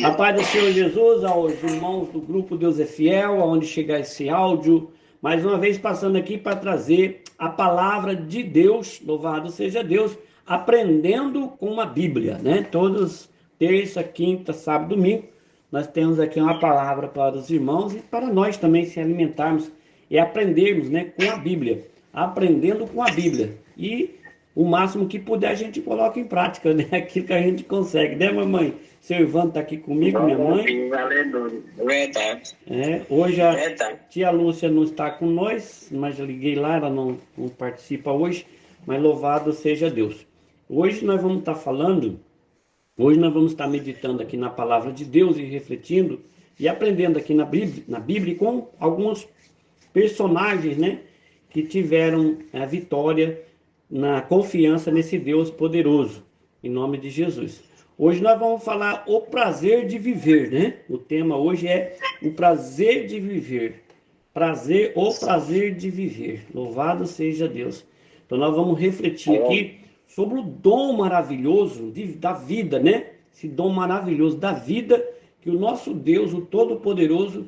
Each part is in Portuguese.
A paz do Senhor Jesus, aos irmãos do grupo Deus é Fiel, aonde chegar esse áudio, mais uma vez passando aqui para trazer a palavra de Deus, louvado seja Deus, aprendendo com a Bíblia, né? Todos, terça, quinta, sábado, domingo, nós temos aqui uma palavra para os irmãos e para nós também se alimentarmos e aprendermos, né, com a Bíblia, aprendendo com a Bíblia. E o máximo que puder a gente coloca em prática, né? Aquilo que a gente consegue, né, mamãe? Seu Ivan está aqui comigo, minha mãe. Verdade. Hoje a tia Lúcia não está com nós, mas eu liguei lá, ela não participa hoje, mas louvado seja Deus. Hoje nós vamos estar meditando aqui na palavra de Deus e refletindo e aprendendo aqui na Bíblia com alguns personagens, né, que tiveram a vitória na confiança nesse Deus poderoso, em nome de Jesus. Hoje nós vamos falar o prazer de viver, né? O tema hoje é o prazer de viver. O prazer de viver. Louvado seja Deus. Então nós vamos refletir aqui sobre o dom maravilhoso da vida, né? Esse dom maravilhoso da vida que o nosso Deus, o Todo-Poderoso,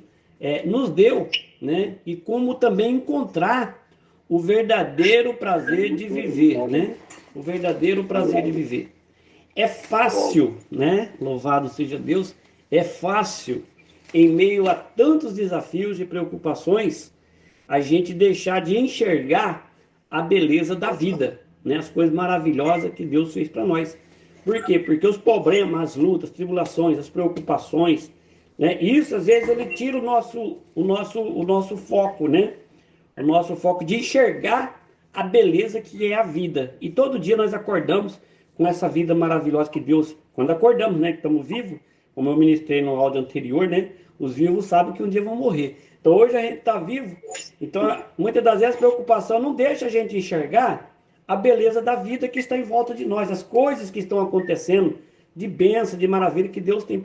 nos deu, né? E como também encontrar o verdadeiro prazer de viver, né? O verdadeiro prazer de viver. É fácil, né? Louvado seja Deus, é fácil, em meio a tantos desafios e preocupações, a gente deixar de enxergar a beleza da vida, né? As coisas maravilhosas que Deus fez para nós. Por quê? Porque os problemas, as lutas, as tribulações, as preocupações, né? Isso às vezes ele tira o nosso foco, né? O nosso foco de enxergar a beleza que é a vida. E todo dia nós acordamos com essa vida maravilhosa que Deus, quando acordamos, né, que estamos vivos, como eu ministrei no áudio anterior, né, os vivos sabem que um dia vão morrer. Então hoje a gente está vivo, então muitas das vezes a preocupação não deixa a gente enxergar a beleza da vida que está em volta de nós, as coisas que estão acontecendo, de bênção, de maravilha que Deus tem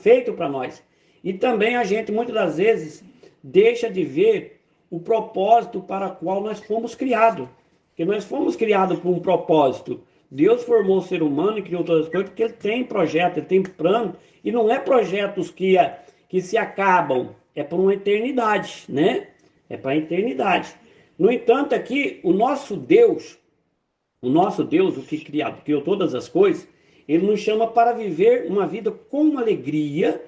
feito para nós. E também a gente muitas das vezes deixa de ver o propósito para o qual nós fomos criados. Porque nós fomos criados por um propósito. Deus formou o ser humano e criou todas as coisas porque ele tem projeto, ele tem plano. E não é projetos que se acabam, é por uma eternidade, né? É para a eternidade. No entanto, aqui, o nosso Deus, o que criou todas as coisas, ele nos chama para viver uma vida com alegria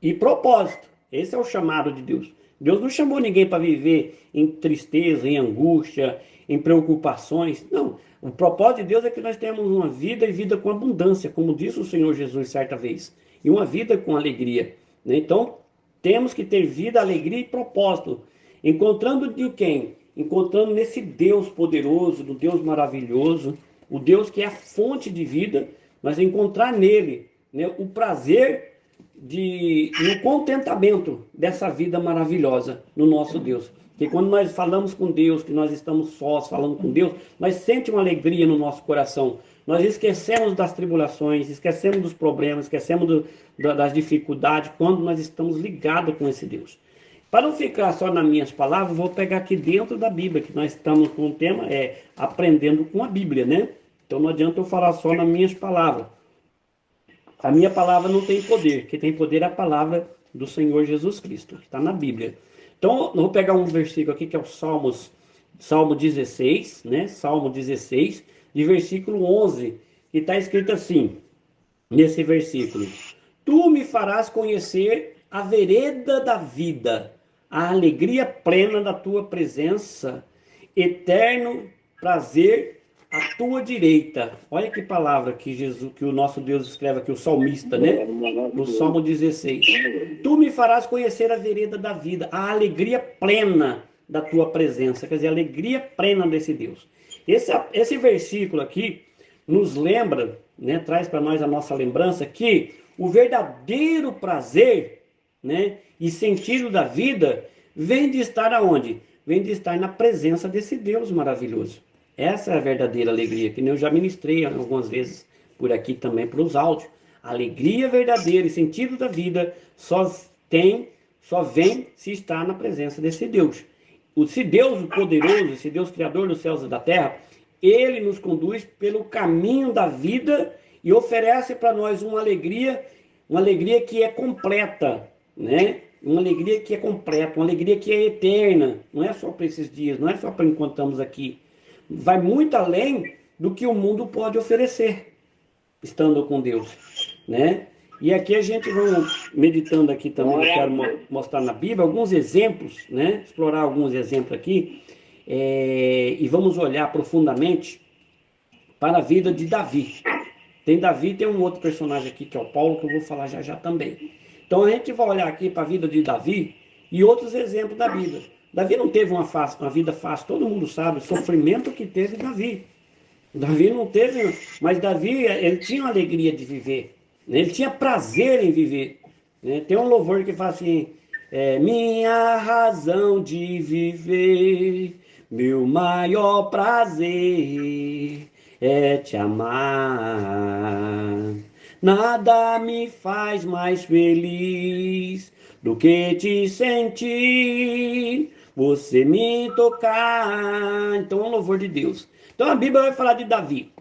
e propósito. Esse é o chamado de Deus. Deus não chamou ninguém para viver em tristeza, em angústia, em preocupações. Não. O propósito de Deus é que nós tenhamos uma vida e vida com abundância, como disse o Senhor Jesus certa vez. E uma vida com alegria, né? Então, temos que ter vida, alegria e propósito. Encontrando de quem? Encontrando nesse Deus poderoso, do Deus maravilhoso, o Deus que é a fonte de vida, mas encontrar nele, né, o prazer e o contentamento dessa vida maravilhosa no nosso Deus. Porque quando nós falamos com Deus, que nós estamos sós falando com Deus, nós sentimos uma alegria no nosso coração. Nós esquecemos das tribulações, esquecemos dos problemas, esquecemos das dificuldades, quando nós estamos ligados com esse Deus. Para não ficar só nas minhas palavras, vou pegar aqui dentro da Bíblia, que nós estamos com o tema, aprendendo com a Bíblia, né? Então não adianta eu falar só nas minhas palavras. A minha palavra não tem poder, quem tem poder é a palavra do Senhor Jesus Cristo, que está na Bíblia. Então, eu vou pegar um versículo aqui que é o Salmo 16, né? Salmo 16, de versículo 11, que está escrito assim, nesse versículo: Tu me farás conhecer a vereda da vida, a alegria plena da tua presença, eterno prazer à tua direita. Olha que palavra que o nosso Deus escreve aqui, o salmista, né? No Salmo 16. Tu me farás conhecer a vereda da vida, a alegria plena da tua presença. Quer dizer, a alegria plena desse Deus. Esse versículo aqui nos lembra, né? Traz para nós a nossa lembrança que o verdadeiro prazer, né? E sentido da vida vem de estar aonde? Vem de estar na presença desse Deus maravilhoso. Essa é a verdadeira alegria, que eu já ministrei algumas vezes por aqui também, para os áudios. A alegria verdadeira e sentido da vida só vem se está na presença desse Deus. Esse Deus poderoso, esse Deus criador dos céus e da terra, ele nos conduz pelo caminho da vida e oferece para nós uma alegria uma alegria que é completa, né? Uma alegria que é completa, uma alegria que é eterna, não é só para esses dias, não é só para enquanto estamos aqui. Vai muito além do que o mundo pode oferecer, estando com Deus, né? E aqui a gente vai meditando aqui também, eu quero mostrar na Bíblia alguns exemplos, né? Explorar alguns exemplos aqui, e vamos olhar profundamente para a vida de Davi. Tem um outro personagem aqui que é o Paulo, que eu vou falar já já também. Então a gente vai olhar aqui para a vida de Davi e outros exemplos da vida. Davi não teve uma vida fácil, todo mundo sabe o sofrimento que teve Davi. Davi não teve, mas Davi, ele tinha uma alegria de viver, né? Ele tinha prazer em viver, né? Tem um louvor que fala assim, minha razão de viver, meu maior prazer é te amar. Nada me faz mais feliz do que te sentir, você me tocar. Então é um louvor de Deus. Então a Bíblia vai falar de Davi.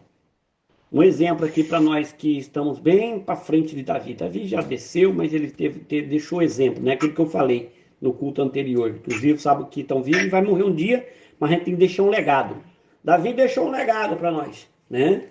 Um exemplo aqui para nós que estamos bem para frente de Davi. Davi já desceu, mas ele deixou exemplo, né? Aquilo que eu falei no culto anterior. Que os vivos sabem que estão vivos e vai morrer um dia, mas a gente tem que deixar um legado. Davi deixou um legado para nós, né?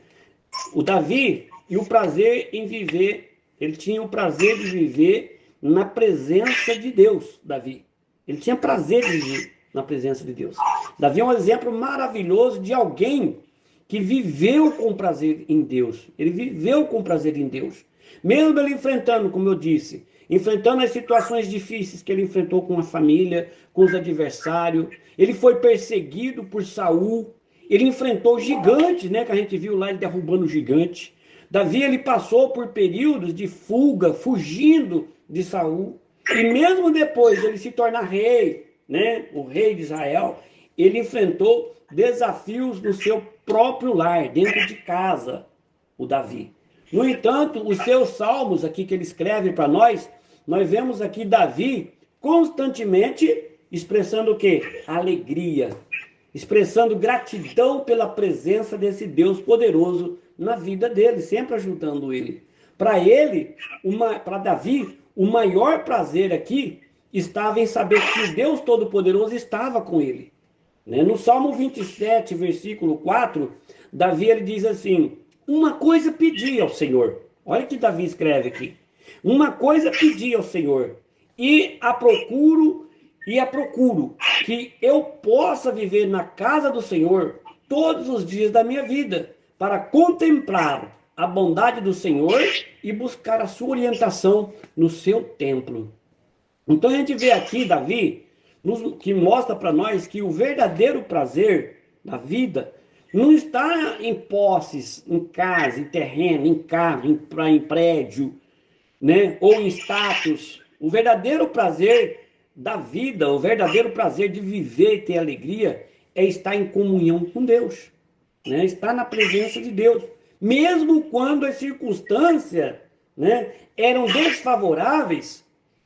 O Davi e o prazer em viver, ele tinha o prazer de viver na presença de Deus, Davi. Ele tinha prazer de viver na presença de Deus. Davi é um exemplo maravilhoso de alguém que viveu com prazer em Deus. Ele viveu com prazer em Deus. Mesmo ele enfrentando, como eu disse, enfrentando as situações difíceis que ele enfrentou com a família, com os adversários. Ele foi perseguido por Saul. Ele enfrentou gigantes, né? Que a gente viu lá ele derrubando o gigante. Davi, ele passou por períodos de fuga, fugindo de Saul. E mesmo depois de ele se tornar rei, né? O rei de Israel, ele enfrentou desafios no seu próprio lar, dentro de casa, o Davi. No entanto, os seus salmos aqui que ele escreve para nós vemos aqui Davi constantemente expressando o quê? Alegria, expressando gratidão pela presença desse Deus poderoso na vida dele, sempre ajudando ele. Para Davi, o maior prazer aqui estava em saber que o Deus Todo-Poderoso estava com ele. No Salmo 27, versículo 4, Davi ele diz assim, uma coisa pedi ao Senhor. Olha o que Davi escreve aqui. Uma coisa pedi ao Senhor, e a procuro, que eu possa viver na casa do Senhor todos os dias da minha vida, para contemplar a bondade do Senhor e buscar a sua orientação no seu templo. Então a gente vê aqui Davi, que mostra para nós que o verdadeiro prazer da vida não está em posses, em casa, em terreno, em carro, em prédio, né? Ou em status. O verdadeiro prazer da vida, o verdadeiro prazer de viver e ter alegria é estar em comunhão com Deus, né? Estar na presença de Deus. Mesmo quando as circunstâncias, né, eram desfavoráveis,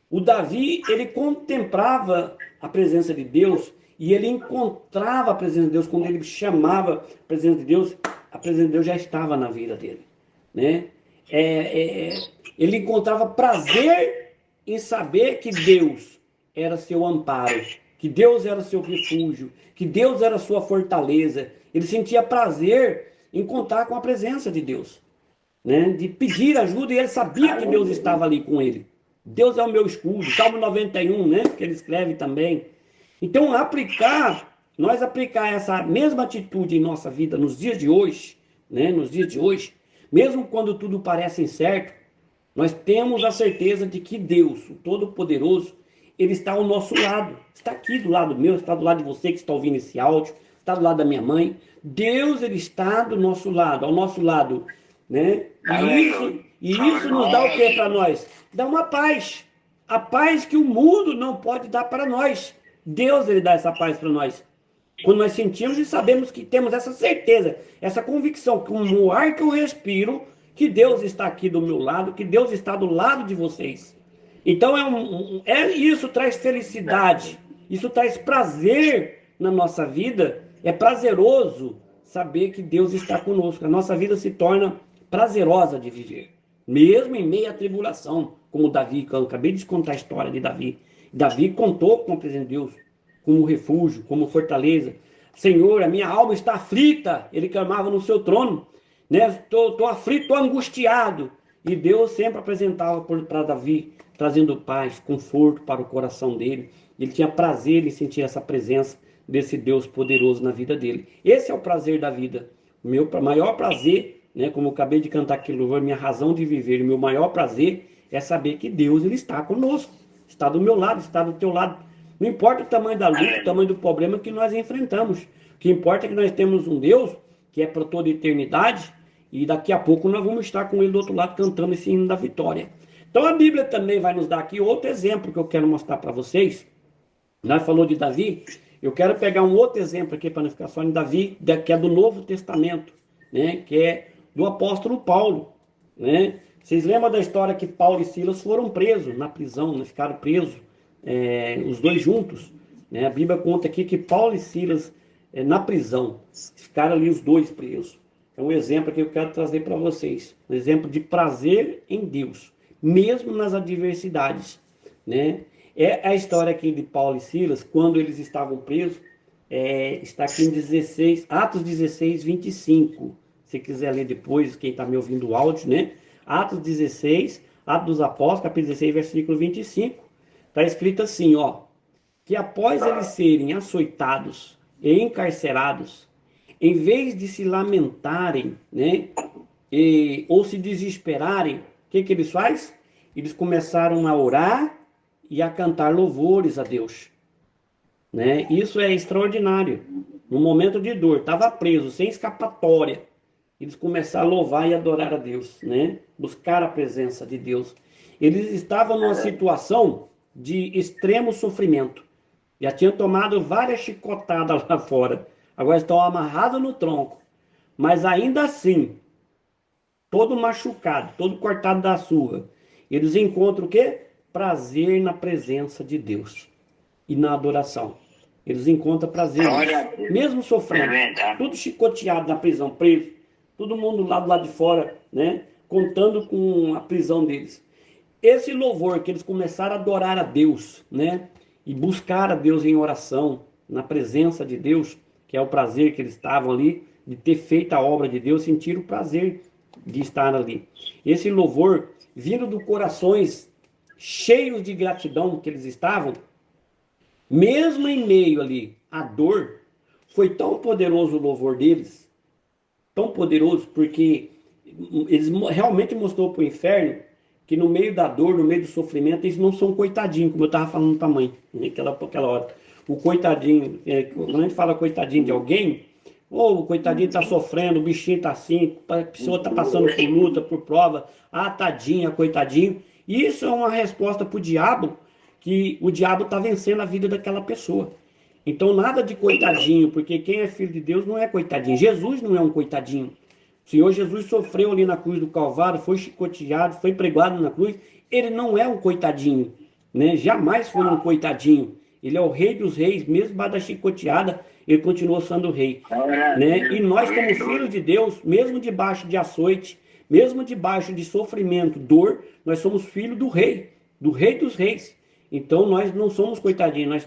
o Davi, ele contemplava a presença de Deus e ele encontrava a presença de Deus. Quando ele chamava a presença de Deus, a presença de Deus já estava na vida dele, né? Ele encontrava prazer em saber que Deus era seu amparo, que Deus era seu refúgio, que Deus era sua fortaleza. Ele sentia prazer em contar com a presença de Deus, né? De pedir ajuda, e ele sabia que Deus estava ali com ele. Deus é o meu escudo, Salmo 91, né? Que ele escreve também. Então, nós aplicar essa mesma atitude em nossa vida nos dias de hoje, né? Nos dias de hoje, mesmo quando tudo parece incerto, nós temos a certeza de que Deus, o Todo-Poderoso, ele está ao nosso lado. Está aqui do lado meu, está do lado de você que está ouvindo esse áudio, está do lado da minha mãe. Deus, ele está do nosso lado, ao nosso lado, né? E isso nos dá o que para nós? Dá uma paz. A paz que o mundo não pode dar para nós. Deus, ele dá essa paz para nós. Quando nós sentimos e sabemos que temos essa certeza, essa convicção, que no ar que eu respiro, que Deus está aqui do meu lado, que Deus está do lado de vocês. Então isso traz felicidade, isso traz prazer na nossa vida. É prazeroso saber que Deus está conosco. A nossa vida se torna prazerosa de viver, mesmo em meio à tribulação, como Davi, que eu acabei de contar a história de Davi. Davi contou com a presença de Deus como refúgio, como fortaleza. Senhor, a minha alma está aflita, ele clamava no seu trono, né? Estou aflito, estou angustiado. E Deus sempre apresentava para Davi, trazendo paz, conforto para o coração dele. Ele tinha prazer em sentir essa presença desse Deus poderoso na vida dele. Esse é o prazer da vida. O meu maior prazer, né, como eu acabei de cantar aqui, louvor, minha razão de viver, o meu maior prazer é saber que Deus ele está conosco, está do meu lado, está do teu lado. Não importa o tamanho da luta, o tamanho do problema que nós enfrentamos. O que importa é que nós temos um Deus que é para toda a eternidade e daqui a pouco nós vamos estar com ele do outro lado cantando esse hino da vitória. Então a Bíblia também vai nos dar aqui outro exemplo que eu quero mostrar para vocês. Nós falou de Davi, eu quero pegar um outro exemplo aqui para não ficar só em Davi, que é do Novo Testamento, né? Que é do apóstolo Paulo, né? Vocês lembram da história que Paulo e Silas foram presos na prisão, né? Ficaram presos, os dois juntos, né? A Bíblia conta aqui que Paulo e Silas, na prisão, ficaram ali os dois presos. É um exemplo que eu quero trazer para vocês, um exemplo de prazer em Deus, mesmo nas adversidades, né? É a história aqui de Paulo e Silas, quando eles estavam presos, está aqui em 16, Atos 16, 25. Se quiser ler depois, quem está me ouvindo o áudio, né? Atos 16, Atos dos Apóstolos, capítulo 16, versículo 25. Está escrito assim, ó. Que após eles serem açoitados e encarcerados, em vez de se lamentarem, né? Ou se desesperarem, o que eles fazem? Eles começaram a orar e a cantar louvores a Deus, né? Isso é extraordinário. No momento de dor, estava preso, sem escapatória, eles começaram a louvar e adorar a Deus, né? Buscar a presença de Deus. Eles estavam numa situação de extremo sofrimento. Já tinham tomado várias chicotadas lá fora. Agora estão amarrados no tronco. Mas ainda assim, todo machucado, todo cortado da surra, eles encontram o quê? Prazer na presença de Deus e na adoração. Eles encontram prazer, mesmo sofrendo, tudo chicoteado na prisão, preso, todo mundo lá do lado de fora, né? Contando com a prisão deles. Esse louvor que eles começaram a adorar a Deus, né? E buscar a Deus em oração, na presença de Deus, que é o prazer que eles estavam ali, de ter feito a obra de Deus, sentir o prazer de estar ali. Esse louvor, vindo do corações cheios de gratidão que eles estavam, mesmo em meio ali à dor, foi tão poderoso o louvor deles, tão poderoso, porque eles realmente mostrou para o inferno que no meio da dor, no meio do sofrimento, eles não são coitadinhos, como eu estava falando para a mãe, naquela hora. O coitadinho, quando a gente fala coitadinho de alguém, ou o coitadinho está sofrendo, o bichinho está assim, a pessoa está passando por luta, por prova, tadinha, coitadinho. Isso é uma resposta para o diabo, que o diabo está vencendo a vida daquela pessoa. Então nada de coitadinho, porque quem é filho de Deus não é coitadinho. Jesus não é um coitadinho. O Senhor Jesus sofreu ali na cruz do Calvário, foi chicoteado, foi pregado na cruz. Ele não é um coitadinho, né? Jamais foi um coitadinho. Ele é o rei dos reis, mesmo da chicoteada, ele continuou sendo rei, né? E nós, como filhos de Deus, mesmo debaixo de açoite, mesmo debaixo de sofrimento, dor, nós somos filhos do rei dos reis. Então nós não somos coitadinhos,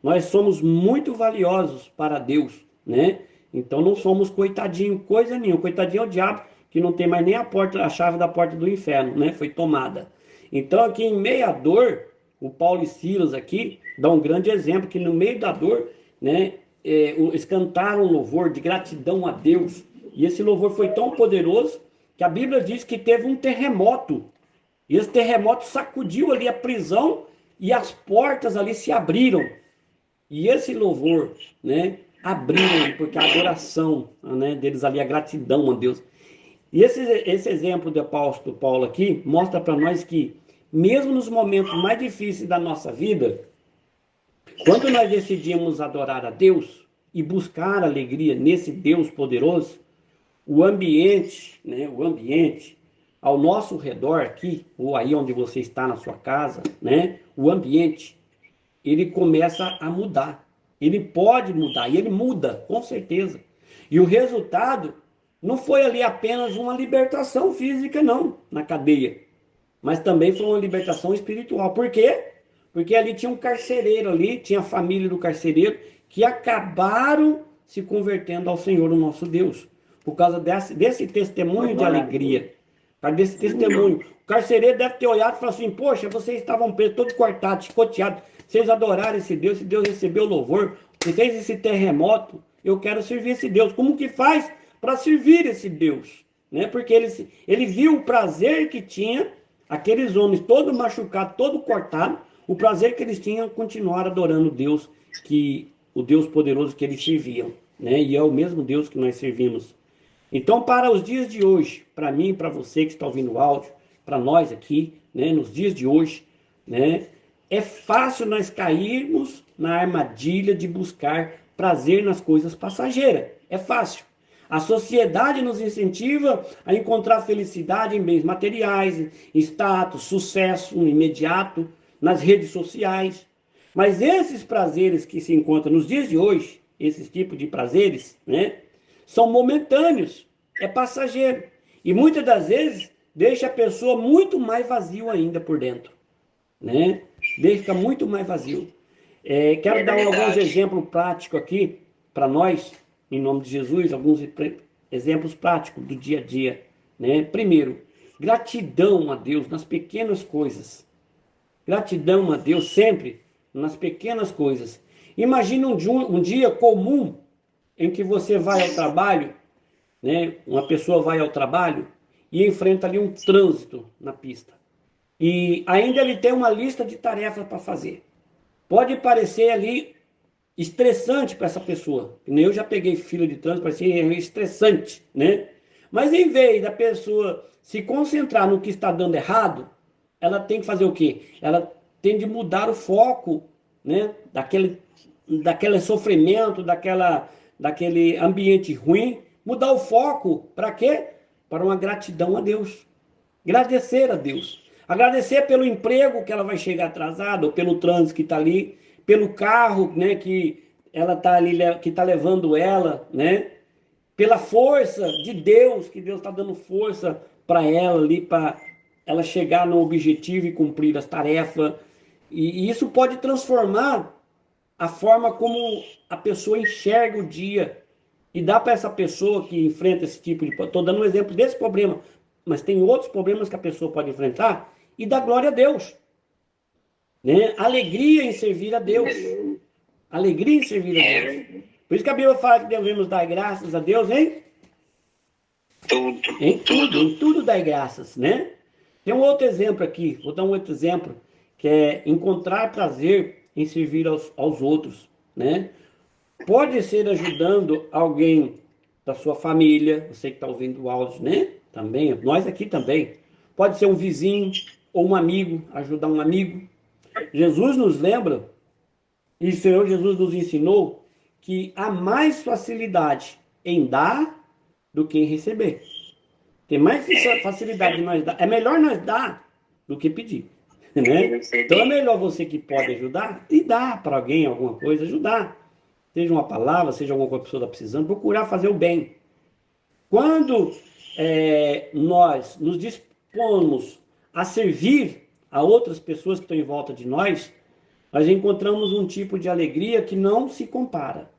nós somos muito valiosos para Deus, né? Então não somos coitadinho, coisa nenhuma. Coitadinho é o diabo, que não tem mais nem a chave da porta do inferno, né? Foi tomada. Então aqui em meio à dor, o Paulo e Silas aqui dá um grande exemplo, que no meio da dor, né? Eles cantaram um louvor de gratidão a Deus. E esse louvor foi tão poderoso que a Bíblia diz que teve um terremoto. E esse terremoto sacudiu ali a prisão e as portas ali se abriram. E esse louvor, né, abriram, porque a adoração, né, deles ali, a gratidão a Deus. E esse exemplo do apóstolo Paulo aqui mostra para nós que, mesmo nos momentos mais difíceis da nossa vida, quando nós decidimos adorar a Deus e buscar alegria nesse Deus poderoso, o ambiente ao nosso redor aqui, ou aí onde você está na sua casa, né, o ambiente, ele começa a mudar. Ele pode mudar, e ele muda, com certeza. E o resultado, não foi ali apenas uma libertação física, não, na cadeia, mas também foi uma libertação espiritual. Por quê? Porque ali tinha um carcereiro ali, tinha a família do carcereiro, que acabaram se convertendo ao Senhor, o nosso Deus, por causa desse testemunho de alegria, por causa desse testemunho. O carcereiro deve ter olhado e falado assim: poxa, vocês estavam presos, todos cortados, chicoteados, vocês adoraram esse Deus recebeu louvor, você fez esse terremoto, eu quero servir esse Deus. Como que faz para servir esse Deus? Né? Porque ele viu o prazer que tinha aqueles homens, todos machucados, todos cortados, o prazer que eles tinham continuar adorando Deus, o Deus poderoso que eles serviam, né? E é o mesmo Deus que nós servimos. Então, para os dias de hoje, para mim, para você que está ouvindo o áudio, para nós aqui, né, nos dias de hoje, né, é fácil nós cairmos na armadilha de buscar prazer nas coisas passageiras. É fácil. A sociedade nos incentiva a encontrar felicidade em bens materiais, status, sucesso imediato, nas redes sociais. Mas esses prazeres que se encontram nos dias de hoje, esses tipos de prazeres, né, são momentâneos, é passageiro. E muitas das vezes deixa a pessoa muito mais vazio ainda por dentro, né? Deixa muito mais vazio. Quero dar alguns exemplos práticos aqui para nós, em nome de Jesus, alguns exemplos práticos do dia a dia, né? Primeiro, gratidão a Deus nas pequenas coisas. Gratidão a Deus sempre nas pequenas coisas. Imagine um dia comum em que você vai ao trabalho, né? Uma pessoa vai ao trabalho e enfrenta ali um trânsito na pista. E ainda ele tem uma lista de tarefas para fazer. Pode parecer ali estressante para essa pessoa. Eu já peguei fila de trânsito, parecia estressante, né? Mas em vez da pessoa se concentrar no que está dando errado, ela tem que fazer o quê? Ela tem de mudar o foco, né? Daquele sofrimento, daquele ambiente ruim, mudar o foco para quê? Para uma gratidão a Deus. Agradecer a Deus. Agradecer pelo emprego que ela vai chegar atrasada, ou pelo trânsito que está ali, pelo carro, né, que ela está ali, que está levando ela, né? Pela força de Deus, que Deus está dando força para ela ali, para ela chegar no objetivo e cumprir as tarefas. E isso pode transformar a forma como a pessoa enxerga o dia. E dá para essa pessoa que enfrenta esse tipo de... Estou dando um exemplo desse problema, mas tem outros problemas que a pessoa pode enfrentar e dá glória a Deus. Né? Alegria em servir a Deus. Alegria em servir a Deus. Por isso que a Bíblia fala que devemos dar graças a Deus, hein? Tudo. Em tudo dar graças, né? Tem um outro exemplo aqui, vou dar um outro exemplo, que é encontrar prazer em servir aos outros, né? Pode ser ajudando alguém da sua família, você que está ouvindo o áudio, né? Também, nós aqui também. Pode ser um vizinho ou um amigo, ajudar um amigo. Jesus nos lembra, e o Senhor Jesus nos ensinou, que há mais facilidade em dar do que em receber. Tem mais facilidade de nós dar. É melhor nós dar do que pedir. Né? Então é melhor você que pode ajudar e dar para alguém alguma coisa, ajudar. Seja uma palavra, seja alguma coisa que a pessoa está precisando, procurar fazer o bem. Quando nós nos dispomos a servir a outras pessoas que estão em volta de nós encontramos um tipo de alegria que não se compara.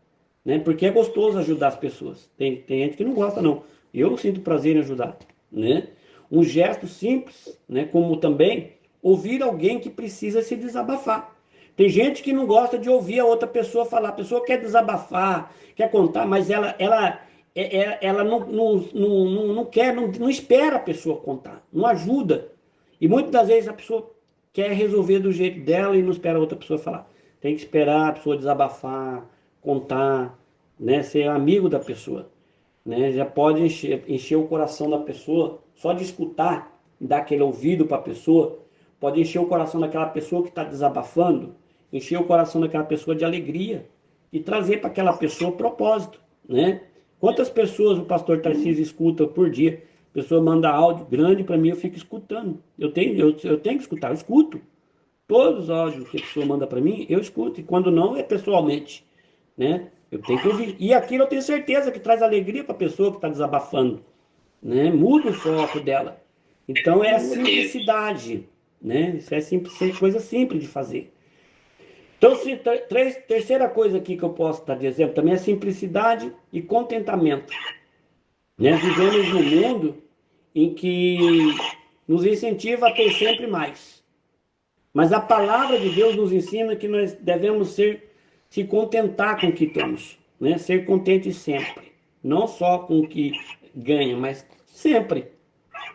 Né? Porque é gostoso ajudar as pessoas. Tem gente que não gosta, não. Eu sinto prazer em ajudar. Né? Um gesto simples, né? Como também ouvir alguém que precisa se desabafar. Tem gente que não gosta de ouvir a outra pessoa falar. A pessoa quer desabafar, quer contar, mas ela não quer, não espera a pessoa contar, não ajuda. E muitas das vezes a pessoa quer resolver do jeito dela e não espera a outra pessoa falar. Tem que esperar a pessoa desabafar, contar, né? Ser amigo da pessoa. Né? Já pode encher o coração da pessoa, só de escutar, dar aquele ouvido para a pessoa, pode encher o coração daquela pessoa que está desabafando, encher o coração daquela pessoa de alegria e trazer para aquela pessoa propósito. Né? Quantas pessoas o pastor Tarcísio escuta por dia? A pessoa manda áudio grande para mim, eu fico escutando. Eu tenho que escutar, eu escuto. Todos os áudios que a pessoa manda para mim, eu escuto. E quando não, é pessoalmente. Né? Eu tenho que ouvir. E aquilo eu tenho certeza que traz alegria para a pessoa que está desabafando, né? Muda o foco dela. Então é a simplicidade, né? Isso é simples, coisa simples de fazer. Então, terceira coisa aqui que eu posso estar de exemplo também é simplicidade e contentamento. Nós vivemos num mundo em que nos incentiva a ter sempre mais. Mas a palavra de Deus nos ensina que nós devemos se contentar com o que temos, né? Ser contente sempre. Não só com o que ganha, mas sempre.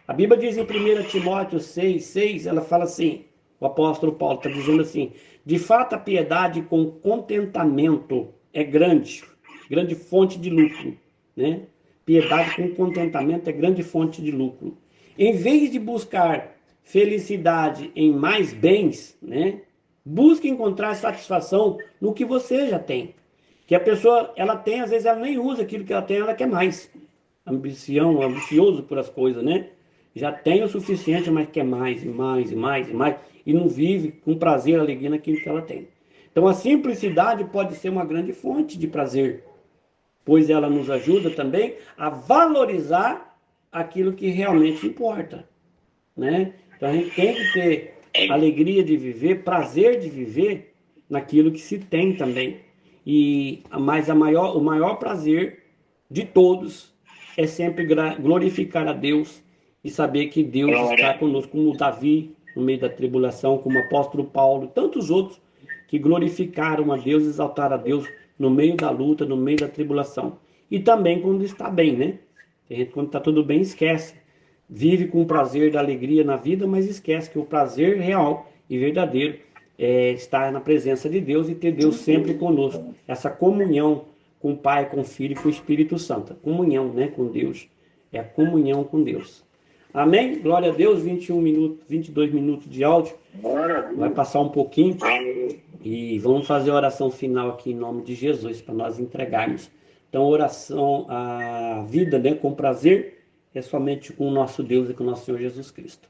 A Bíblia diz em 1 Timóteo 6,6, ela fala assim, o apóstolo Paulo está dizendo assim: de fato a piedade com contentamento é grande fonte de lucro, né? Piedade com contentamento é grande fonte de lucro. Em vez de buscar felicidade em mais bens, né? Busque encontrar satisfação no que você já tem. Que a pessoa, ela tem, às vezes ela nem usa aquilo que ela tem, ela quer mais. Ambicioso por as coisas, né? Já tem o suficiente, mas quer mais, e mais, e mais, e mais. E não vive com prazer, alegria naquilo que ela tem. Então a simplicidade pode ser uma grande fonte de prazer, pois ela nos ajuda também a valorizar aquilo que realmente importa, né? Então a gente tem que ter alegria de viver, prazer de viver naquilo que se tem também. Mas o maior prazer de todos é sempre glorificar a Deus e saber que Deus está conosco, como Davi no meio da tribulação, como o apóstolo Paulo, tantos outros que glorificaram a Deus, exaltaram a Deus no meio da luta, no meio da tribulação. E também quando está bem, né? A gente, quando está tudo bem, esquece. Vive com o prazer da alegria na vida, mas esquece que o prazer real e verdadeiro é estar na presença de Deus e ter Deus sempre conosco. Essa comunhão com o Pai, com o Filho e com o Espírito Santo. Comunhão, né, com Deus. É a comunhão com Deus. Amém? Glória a Deus. 22 minutos de áudio. Vai passar um pouquinho. E vamos fazer a oração final aqui em nome de Jesus, para nós entregarmos. Então, oração, a vida, né, com prazer, é somente com o nosso Deus e com o nosso Senhor Jesus Cristo.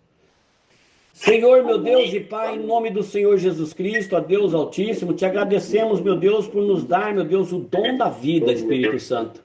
Senhor, meu Deus e Pai, em nome do Senhor Jesus Cristo, a Deus Altíssimo, te agradecemos, meu Deus, por nos dar, meu Deus, o dom da vida, Espírito Santo.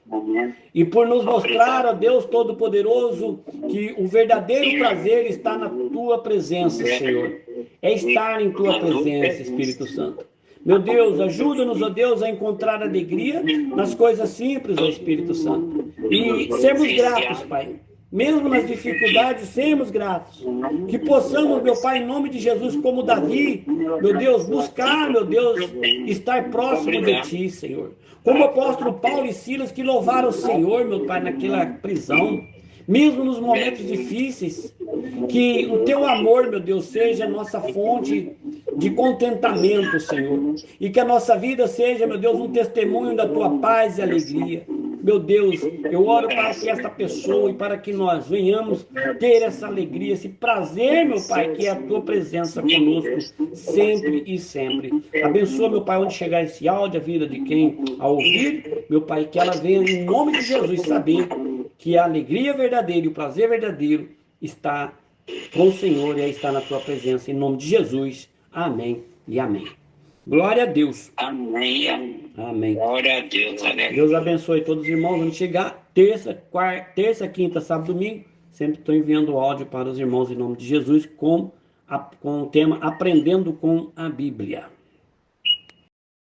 E por nos mostrar, ó Deus Todo-Poderoso, que o verdadeiro prazer está na Tua presença, Senhor. É estar em Tua presença, Espírito Santo. Meu Deus, ajuda-nos, ó Deus, a encontrar alegria nas coisas simples, ó Espírito Santo. E sermos gratos, Pai. Mesmo nas dificuldades, sermos gratos. Que possamos, meu Pai, em nome de Jesus, como Davi, meu Deus, buscar, meu Deus, estar próximo de Ti, Senhor. Como o apóstolo Paulo e Silas, que louvaram o Senhor, meu Pai, naquela prisão. Mesmo nos momentos difíceis, que o Teu amor, meu Deus, seja a nossa fonte de contentamento, Senhor. E que a nossa vida seja, meu Deus, um testemunho da Tua paz e alegria. Meu Deus, eu oro para que esta pessoa e para que nós venhamos ter essa alegria, esse prazer, meu Pai, que é a Tua presença conosco sempre e sempre. Abençoa, meu Pai, onde chegar esse áudio, a vida de quem a ouvir, meu Pai, que ela venha em nome de Jesus saber que a alegria verdadeira e o prazer verdadeiro está com o Senhor e está na Tua presença, em nome de Jesus. Amém e amém. Glória a Deus. Amém. Amém. Glória a Deus. Aleluia. Deus abençoe todos os irmãos. Vamos chegar terça, quinta, sábado, domingo. Sempre estou enviando áudio para os irmãos em nome de Jesus com o tema Aprendendo com a Bíblia.